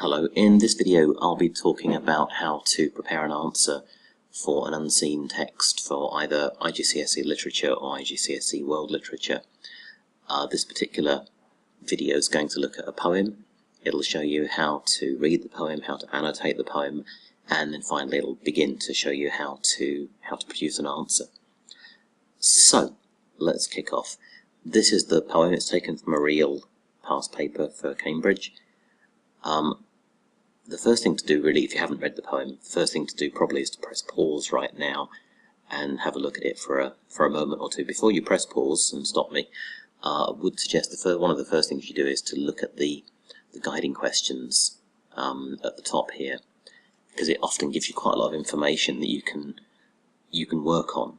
Hello, in this video I'll be talking about how to prepare an answer for an unseen text for either IGCSE Literature or IGCSE World Literature. This particular video is going to look at a poem. It'll show you how to read the poem, how to annotate the poem, and then finally it'll begin to show you how to produce an answer. So, let's kick off. This is the poem. It's taken from a real past paper for Cambridge. The first thing to do, really, if you haven't read the poem, the first thing to do probably is to press pause right now and have a look at it for a moment or two. Before you press pause and stop me, I would suggest one of the first things you do is to look at the guiding questions at the top here, because it often gives you quite a lot of information that you can work on.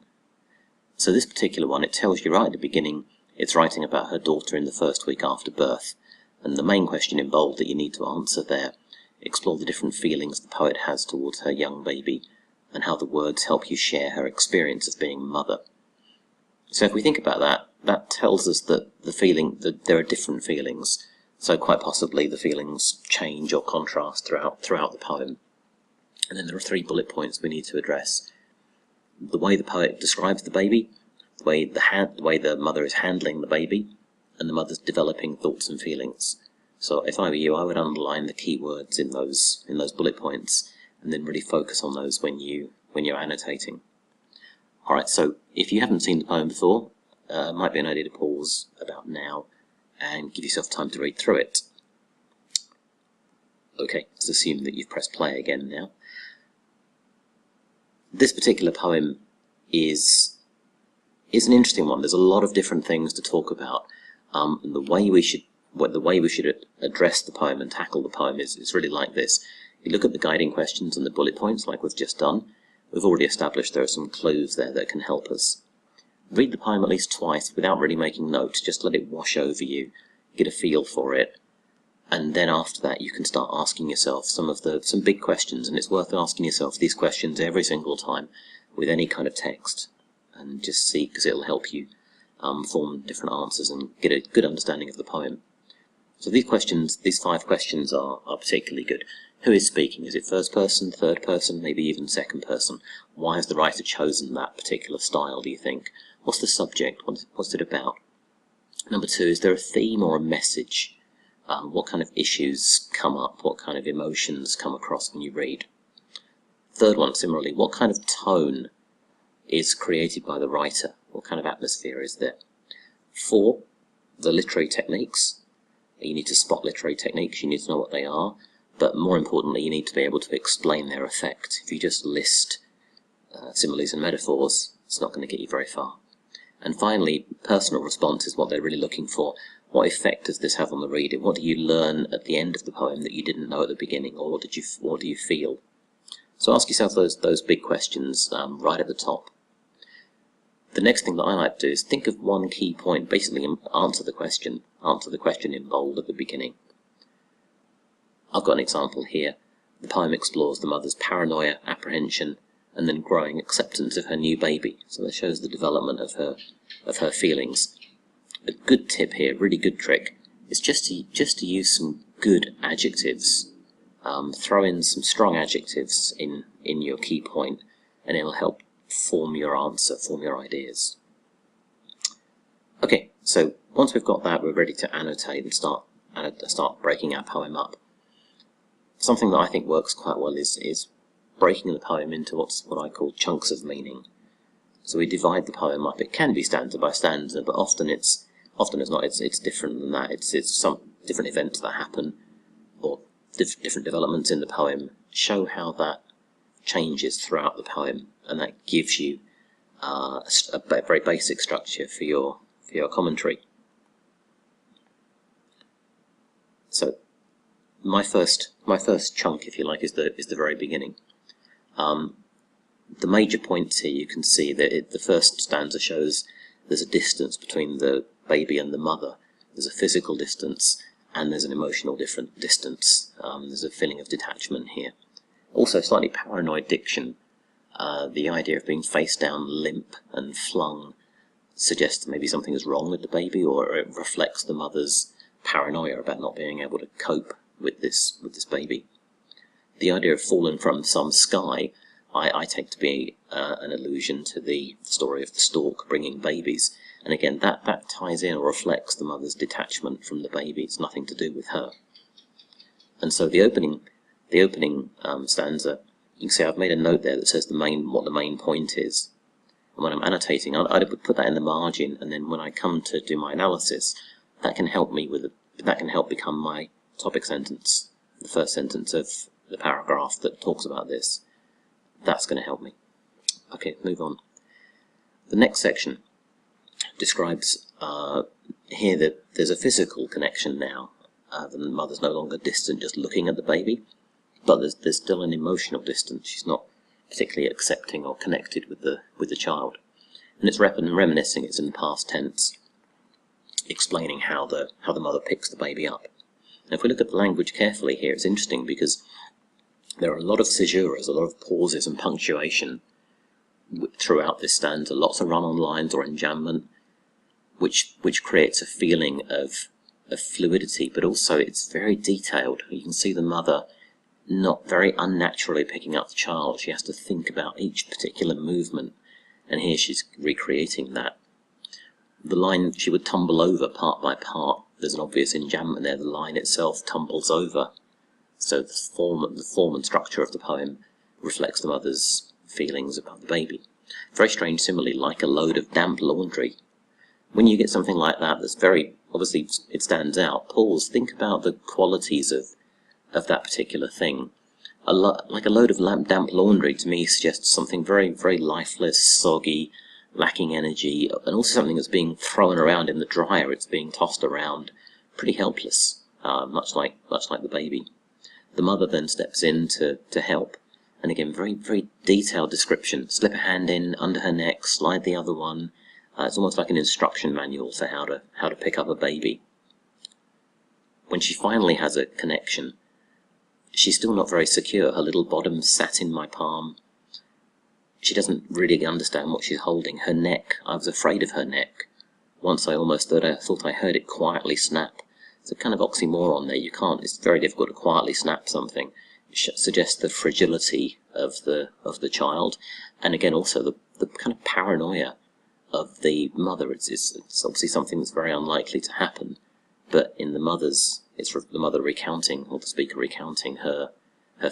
So this particular one, it tells you right at the beginning, it's writing about her daughter in the first week after birth, and the main question in bold that you need to answer there: explore the different feelings the poet has towards her young baby and how the words help you share her experience of being a mother. So if we think about that, that tells us that that there are different feelings. So quite possibly the feelings change or contrast throughout the poem. And then there are 3 bullet points we need to address: the way the poet describes the baby, the way the mother is handling the baby, and the mother's developing thoughts and feelings. So if I were you, I would underline the key words in those bullet points, and then really focus on those when you're annotating. All right. So if you haven't seen the poem before, it might be an idea to pause about now and give yourself time to read through it. Okay. Let's assume that you've pressed play again now. This particular poem is an interesting one. There's a lot of different things to talk about, and the way we should address the poem and tackle the poem is really like this. You look at the guiding questions and the bullet points like we've just done. We've already established there are some clues there that can help us. Read the poem at least twice without really making notes. Just let it wash over you, get a feel for it, and then after that you can start asking yourself some big questions. And it's worth asking yourself these questions every single time with any kind of text, and just see, because it'll help you form different answers and get a good understanding of the poem. So these 5 questions are particularly good. Who is speaking? Is it first person, third person, maybe even second person? Why has the writer chosen that particular style, do you think? What's the subject? What's it about? Number 2, is there a theme or a message? What kind of issues come up? What kind of emotions come across when you read? Third one, similarly, what kind of tone is created by the writer? What kind of atmosphere is there? 4, the literary techniques. You need to spot literary techniques, you need to know what they are, but more importantly you need to be able to explain their effect. If you just list similes and metaphors, it's not going to get you very far. And finally, personal response is what they're really looking for. What effect does this have on the reader? What do you learn at the end of the poem that you didn't know at the beginning, or what do you feel? So ask yourself those big questions right at the top. The next thing that I like to do is think of one key point, basically answer the question in bold at the beginning. I've got an example here. The poem explores the mother's paranoia, apprehension, and then growing acceptance of her new baby. So that shows the development of her feelings. A good tip here, really good trick, is just to use some good adjectives. Throw in some strong adjectives in your key point, and it'll help form your answer, form your ideas. Okay, so once we've got that, we're ready to annotate and start breaking our poem up. Something that I think works quite well is breaking the poem into what I call chunks of meaning. So we divide the poem up. It can be stanza by stanza, but often it's not. It's different than that. It's some different events that happen, or different developments in the poem show how that changes throughout the poem, and that gives you a very basic structure for your commentary. So my first chunk, if you like, is the very beginning. The major points here, you can see that the first stanza shows there's a distance between the baby and the mother. There's a physical distance and there's an emotional distance. There's a feeling of detachment here. Also slightly paranoid diction. The idea of being face down, limp and flung suggests maybe something is wrong with the baby, or it reflects the mother's paranoia about not being able to cope with this baby. The idea of fallen from some sky, I take to be an allusion to the story of the stork bringing babies. And again, that ties in or reflects the mother's detachment from the baby. It's nothing to do with her. And so the opening stanza, you can see I've made a note there that says what the main point is. And when I'm annotating, I would put that in the margin, and then when I come to do my analysis, that can help become my topic sentence, the first sentence of the paragraph that talks about this. That's going to help me. Okay, move on. The next section describes here that there's a physical connection now. The mother's no longer distant, just looking at the baby, but there's still an emotional distance. She's not particularly accepting or connected with the child, and it's reminiscing. It's in the past tense, explaining how the mother picks the baby up. And if we look at the language carefully here, it's interesting because there are a lot of caesuras, a lot of pauses and punctuation throughout this stanza. Lots of run-on lines or enjambment, which creates a feeling of fluidity, but also it's very detailed. You can see the mother not very unnaturally picking up the child. She has to think about each particular movement, and here she's recreating that. The line, she would tumble over part by part. There's an obvious enjambment there. The line itself tumbles over. So the form and structure of the poem reflects the mother's feelings about the baby. Very strange simile, like a load of damp laundry. When you get something like that that's very, obviously it stands out, pause, think about the qualities of that particular thing. Like a load of damp laundry to me suggests something very, very lifeless, soggy, lacking energy, and also something that's being thrown around in the dryer. It's being tossed around, pretty helpless, much like the baby. The mother then steps in to help, and again, very, very detailed description. Slip a hand in under her neck, slide the other one. It's almost like an instruction manual for how to pick up a baby. When she finally has a connection, she's still not very secure. Her little bottom sat in my palm. She doesn't really understand what she's holding. Her neck, I was afraid of her neck. Once I almost thought I heard it quietly snap. It's a kind of oxymoron there. It's very difficult to quietly snap something. It suggests the fragility of the child, and again also the kind of paranoia of the mother. It's obviously something that's very unlikely to happen, but in the mother's, it's the mother recounting, or the speaker recounting her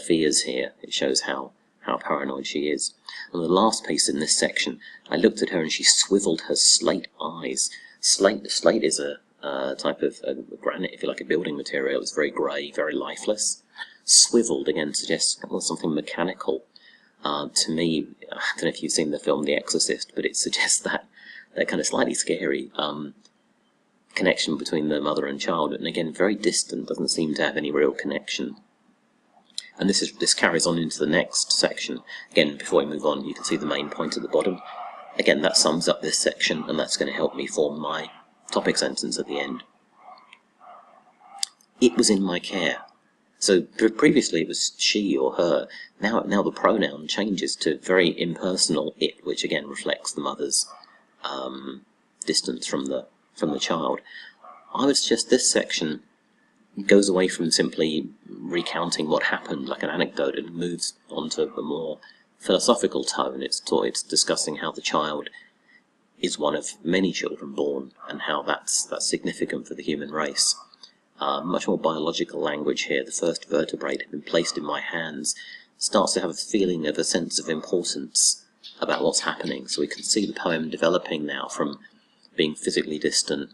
fears here. It shows how paranoid she is. And the last piece in this section, I looked at her and she swiveled her slate eyes. Slate is a type of granite, if you like, a building material. It's very grey, very lifeless. Swiveled, again, suggests something mechanical. To me, I don't know if you've seen the film The Exorcist, but it suggests that kind of slightly scary connection between the mother and child, and again, very distant, doesn't seem to have any real connection. And this carries on into the next section. Again, before we move on, you can see the main point at the bottom. Again, that sums up this section, and that's going to help me form my topic sentence at the end. It was in my care. So previously it was she or her. Now the pronoun changes to very impersonal it, which again reflects the mother's distance from the child. I would suggest this section goes away from simply recounting what happened like an anecdote and moves onto a more philosophical tone. It's discussing how the child is one of many children born and how that's significant for the human race. Much more biological language here. The first vertebrate had been placed in my hands. Starts to have a feeling of a sense of importance about what's happening. So we can see the poem developing now from being physically distant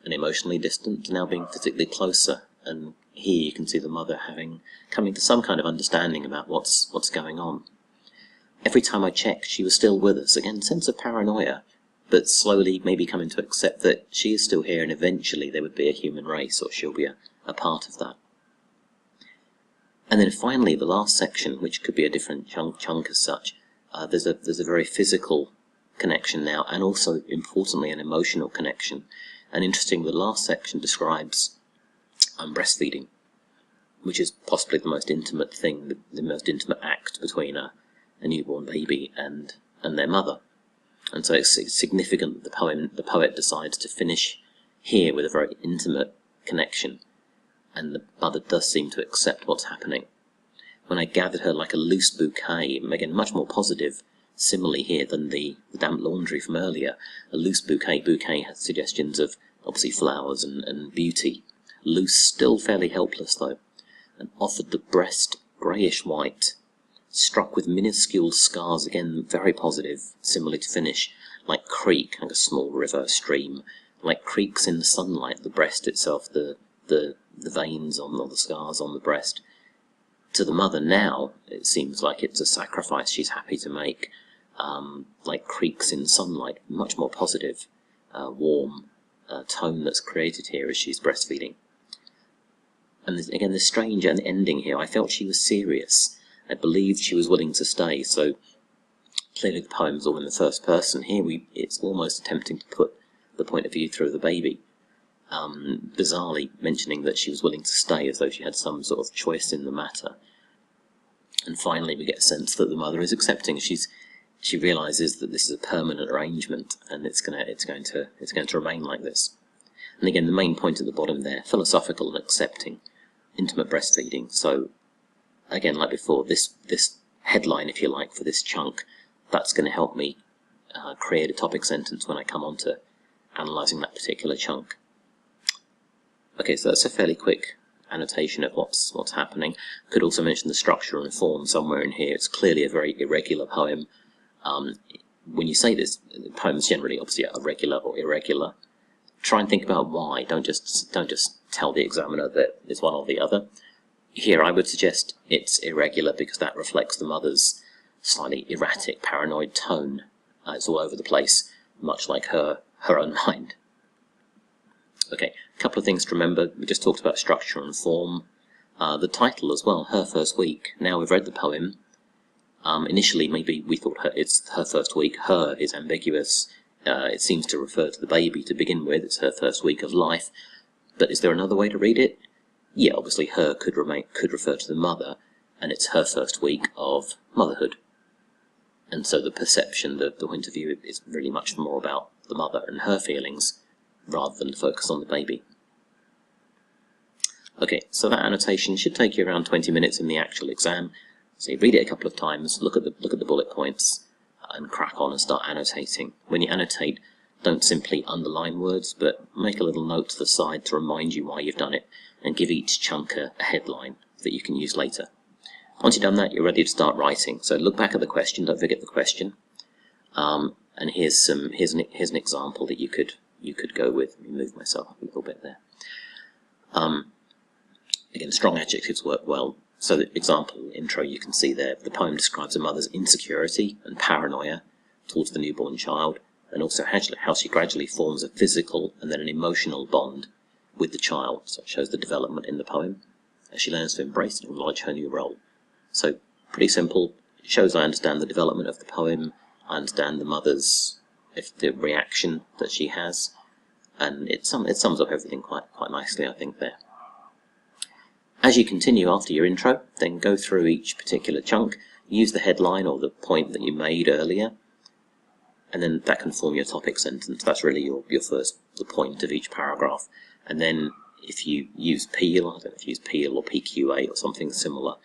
and emotionally distant to now being physically closer. And here you can see the mother coming to some kind of understanding about what's going on. Every time I checked, she was still with us. Again, sense of paranoia, but slowly maybe coming to accept that she is still here and eventually there would be a human race, or she'll be a part of that. And then finally, the last section, which could be a different chunk as such, there's a very physical connection now, and also, importantly, an emotional connection. And interesting, the last section describes breastfeeding, which is possibly the most intimate thing, the most intimate act between a newborn baby and their mother. And so it's significant that the poet decides to finish here with a very intimate connection. and the mother does seem to accept what's happening. When I gathered her like a loose bouquet, again, much more positive simile here than the damp laundry from earlier. A loose bouquet. Bouquet has suggestions of, obviously, flowers and beauty. Loose, still fairly helpless, though. And offered the breast greyish white, struck with minuscule scars, again, very positive, similar to finish, like creek, like a small river, stream, like creeks in the sunlight, the breast itself, the veins or the scars on the breast. To the mother now, it seems like it's a sacrifice she's happy to make, like creeks in sunlight, much more positive, warm tone that's created here as she's breastfeeding. And again, the strange ending here, I felt she was serious. I believed she was willing to stay, so clearly the poem's all in the first person. Here it's almost attempting to put the point of view through the baby, bizarrely mentioning that she was willing to stay as though she had some sort of choice in the matter. And finally we get a sense that the mother is accepting. She realises that this is a permanent arrangement, and it's going to remain like this. And again, the main point at the bottom there, philosophical and accepting intimate breastfeeding. So again, like before, this headline, if you like, for this chunk, that's going to help me create a topic sentence when I come on to analysing that particular chunk. Okay, so that's a fairly quick annotation of what's happening. Could also mention the structure and form somewhere in here. It's clearly a very irregular poem. When you say this, poems generally obviously are regular or irregular. Try and think about why. Don't just tell the examiner that it's one or the other. Here I would suggest it's irregular because that reflects the mother's slightly erratic, paranoid tone. It's all over the place, much like her own mind. Okay, a couple of things to remember. We just talked about structure and form. The title as well, Her First Week. Now we've read the poem. Initially, maybe we thought it's her first week. Her is ambiguous. It seems to refer to the baby to begin with. It's her first week of life. But is there another way to read it? Yeah, obviously her could refer to the mother, and it's her first week of motherhood. And so the perception, the point of view, is really much more about the mother and her feelings, rather than to focus on the baby. Okay, so that annotation should take you around 20 minutes in the actual exam. So you read it a couple of times, look at the bullet points, and crack on and start annotating. When you annotate, don't simply underline words, but make a little note to the side to remind you why you've done it, and give each chunk a headline that you can use later. Once you've done that, you're ready to start writing. So look back at the question, don't forget the question. And here's an example that you could go with. Let me move myself up a little bit there. Again, strong adjectives work well. So the example intro you can see there, the poem describes a mother's insecurity and paranoia towards the newborn child, and also how she gradually forms a physical and then an emotional bond with the child. So it shows the development in the poem as she learns to embrace and acknowledge her new role. So pretty simple. It shows I understand the development of the poem, I understand the mother's the reaction that she has, and it sums up everything quite nicely, I think, there. As you continue after your intro, then go through each particular chunk, use the headline or the point that you made earlier, and then that can form your topic sentence. That's really the point of each paragraph. And then if you use Peel, I don't know if you use Peel or PQA or something similar,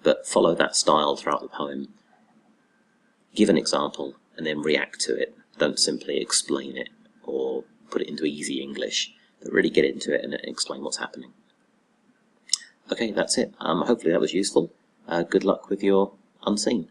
but follow that style throughout the poem. Give an example and then react to it. Don't simply explain it or put it into easy English, but really get into it and explain what's happening. Okay, that's it. Hopefully that was useful. Good luck with your unseen.